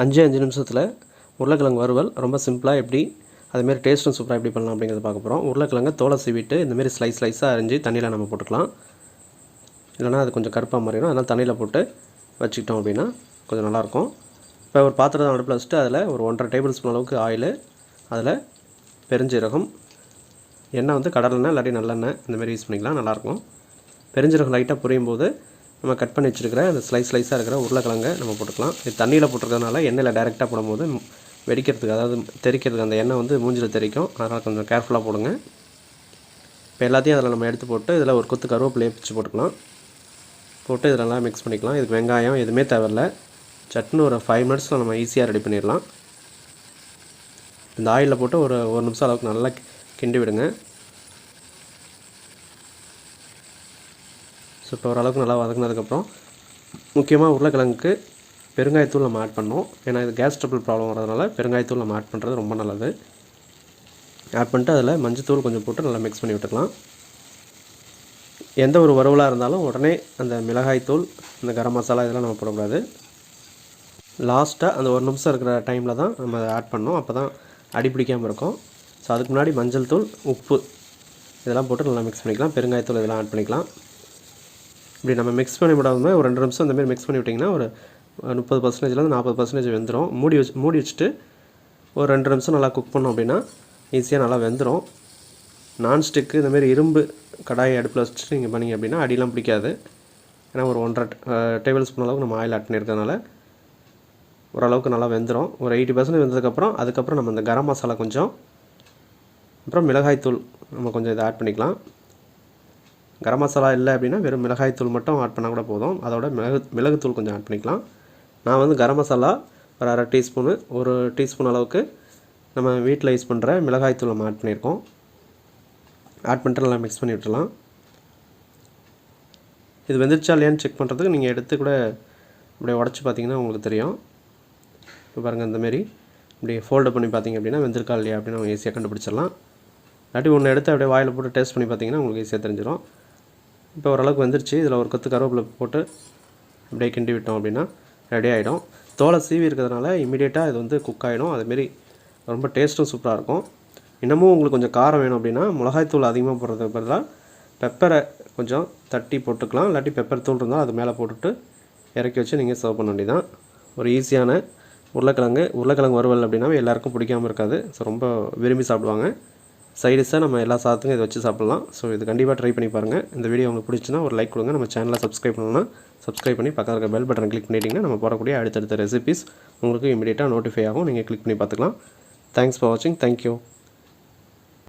5 நிமிஷத்தில் உருளைக்கிழங்கு வறுவல் ரொம்ப சிம்பிளாக எப்படி அதுமாரி டேஸ்ட்டும் சூப்பராக எப்படி பண்ணலாம் அப்படிங்கிறத பார்க்க போகிறோம். உருளைக்கிழங்கை தோலை சீவிட்டு இந்தமாரி ஸ்லைஸாக அரிஞ்சு தண்ணியில் நம்ம போட்டுக்கலாம். இல்லைனா அது கொஞ்சம் கருப்பாக மாறிடும். அதனால் தண்ணியில் போட்டு வச்சுக்கிட்டோம் அப்படின்னா கொஞ்சம் நல்லாயிருக்கும். இப்போ ஒரு பாத்திரத்தை அடுப்பில் வச்சுட்டு அதில் ஒரு 1.5 டேபிள் ஸ்பூன் அளவுக்கு ஆயில், அதில் பெருஞ்சீரகம், எண்ணெய் வந்து கடலெண்ணெய் இல்லாட்டி நல்லெண்ணெய் இந்தமாரி யூஸ் பண்ணிக்கலாம், நல்லாயிருக்கும். பெருஞ்சீரகம் லைட்டாக புரியும் போது நம்ம கட் பண்ணி வச்சுருக்கிற அந்த ஸ்லைஸாக இருக்கிற உருளைக்கிழங்கை நம்ம போட்டுக்கலாம். இது தண்ணியில் போட்டுருக்கிறதுனால எண்ணெயில் டைரெக்டாக போடும்போது வெடிக்கிறதுக்கு, அதாவது தெறிக்கிறதுக்கு, அந்த எண்ணெய் வந்து மூஞ்சில் தெறிக்கும். அதனால் கொஞ்சம் கேர்ஃபுல்லாக போடுங்க. இப்போ எல்லாத்தையும் அதில் நம்ம எடுத்து போட்டு இதில் ஒரு கொத்து கருவேப்பிலையை பிச்சு போட்டுக்கலாம். போட்டு இதில் நல்லா மிக்ஸ் பண்ணிக்கலாம். இதுக்கு வெங்காயம் எதுவுமே தேவையில்லை. சட்னி ஒரு 5 மினிட்ஸில் நம்ம ஈஸியாக ரெடி பண்ணிடலாம். இந்த ஆயிலில் போட்டு ஒரு நிமிஷம் அளவுக்கு நல்லா கிண்டி விடுங்க. ஸோ இப்போ ஓரளவுக்கு நல்லா வதங்கினதுக்கப்புறம் முக்கியமாக உருளைக்கிழங்குக்கு பெருங்காயத்தூள் நம்ம ஆட் பண்ணோம். ஏன்னா இது கேஸ் ட்ரபிள் ப்ராப்ளம் வரதுனால பெருங்காயத்தூள் நம்ம ஆட் பண்ணுறது ரொம்ப நல்லது. ஆட் பண்ணிட்டு அதில் மஞ்சத்தூள் கொஞ்சம் போட்டு நல்லா மிக்ஸ் பண்ணி விட்டுக்கலாம். எந்த ஒரு வறுவலாக இருந்தாலும் உடனே அந்த மிளகாய்த்தூள், இந்த கரம் மசாலா இதெல்லாம் நம்ம போடக்கூடாது. லாஸ்ட்டாக அந்த 1 நிமிஷம் இருக்கிற டைமில் தான் நம்ம அதை ஆட் பண்ணோம். அப்போ தான் அடி பிடிக்காமல் இருக்கும். ஸோ அதுக்கு முன்னாடி மஞ்சள் தூள், உப்பு இதெல்லாம் போட்டு நல்லா மிக்ஸ் பண்ணிக்கலாம். பெருங்காயத்தூள் இதெல்லாம் ஆட் பண்ணிக்கலாம். இப்படி நம்ம மிக்ஸ் பண்ணி விடாமல் ஒரு 2 நிமிஷம் இந்தமாரி மிக்ஸ் பண்ணி விட்டிங்கன்னா ஒரு 30%லேருந்து 40% வெந்துடும். மூடி வச்சுட்டு ஒரு 2 நிமிஷம் நல்லா குக் பண்ணோம் அப்படின்னா ஈஸியாக நல்லா வெந்துடும். நான்ஸ்டிக்கு இந்தமாரி இரும்பு கடாயை அடுப்பில் வச்சுட்டு நீங்கள் பண்ணிங்க அப்படின்னா அடியெலாம் பிடிக்காது. ஏன்னா ஒரு 1.5 டேபிள் ஸ்பூன் அளவுக்கு நம்ம ஆயில் ஆட் பண்ணியிருக்கிறதுனால ஓரளவுக்கு நல்லா வெந்துடும். ஒரு 80% வெந்ததுக்கப்புறம் அதுக்கப்புறம் நம்ம இந்த கரம் மசாலா கொஞ்சம், அப்புறம் மிளகாய்த்தூள் நம்ம கொஞ்சம் இதை ஆட் பண்ணிக்கலாம். கரம் மசாலா இல்லை அப்படின்னா வெறும் மிளகாய்த்தூள் மட்டும் ஆட் பண்ணால் கூட போதும். அதோட மிளகுத்தூள் கொஞ்சம் ஆட் பண்ணிக்கலாம். நான் வந்து கரம் மசாலா ஒரு 1/2 டீஸ்பூனு, 1 டீஸ்பூன் அளவுக்கு நம்ம வீட்டில் யூஸ் பண்ணுற மிளகாய்த்தூள் நம்ம ஆட் பண்ணியிருக்கோம். ஆட் பண்ணிட்டு நல்லா மிக்ஸ் பண்ணி விட்டுடலாம். இது வெந்துருச்சா இல்லையான்னு செக் பண்ணுறதுக்கு நீங்கள் எடுத்து கூட இப்படியே உடச்சி பார்த்தீங்கன்னா உங்களுக்கு தெரியும். இப்போ பாருங்கள், இந்தமாரி இப்படி ஃபோல்டு பண்ணி பார்த்தீங்க அப்படின்னா வெந்திருக்கா இல்லையா அப்படின்னு நம்ம ஈஸியாக கண்டுபிடிச்சிடலாம். இல்லாட்டி ஒன்று எடுத்து அப்படியே வாயில் போட்டு டேஸ்ட் பண்ணி பார்த்தீங்கன்னா உங்களுக்கு ஈஸியாக தெரிஞ்சிடும். இப்போ ஓரளவுக்கு வந்துருச்சு. இதில் ஒரு கொத்து கருவேப்பிலை போட்டு அப்படியே கிண்டி விட்டோம் அப்படின்னா ரெடி ஆகிடும். தோலை சீவி இருக்கிறதுனால இமீடியட்டாக இது வந்து குக் ஆகிடும். அதுமாரி ரொம்ப டேஸ்ட்டும் சூப்பராக இருக்கும். இன்னமும் உங்களுக்கு கொஞ்சம் காரம் வேணும் அப்படின்னா மிளகாய்த்தூள் அதிகமாக போடுறதுக்கு பதிலாக பெப்பரை கொஞ்சம் தட்டி போட்டுக்கலாம். இல்லாட்டி பெப்பர் தூள் இருந்தால் அது மேலே போட்டுட்டு இறக்கி வச்சு நீங்கள் சர்வ் பண்ண வேண்டியதான். ஒரு ஈஸியான உருளைக்கிழங்கு வறுவல் அப்படின்னாவே எல்லாேருக்கும் பிடிக்காமல் இருக்காது. ஸோ ரொம்ப விரும்பி சாப்பிடுவாங்க. சைடிஷாக நம்ம எல்லா சாதத்துக்கும் இதை வச்சு சாப்பிட்லாம். ஸோ இது கண்டிப்பாக ட்ரை பண்ணி பாருங்கள். இந்த வீடியோ உங்களுக்கு பிடிச்சுன்னா ஒரு லைக் கொடுங்க. நம்ம சேனலை சப்ஸ்கிரைப் பண்ணணும்னா சப்ஸ்கிரைப் பண்ணி பக்கத்தில் இருக்க பெல் பட்டனை கிளிக் பண்ணிட்டீங்கன்னா நம்ம போடக்கூடிய அடுத்தடுத்த ரெசிபீஸ் உங்களுக்கு இமீடியட்டாக நோட்டிஃபை ஆகும். நீங்கள் கிளிக் பண்ணி பார்த்துக்கலாம். தேங்க்ஸ் ஃபார் வாட்சிங். தேங்க்யூ.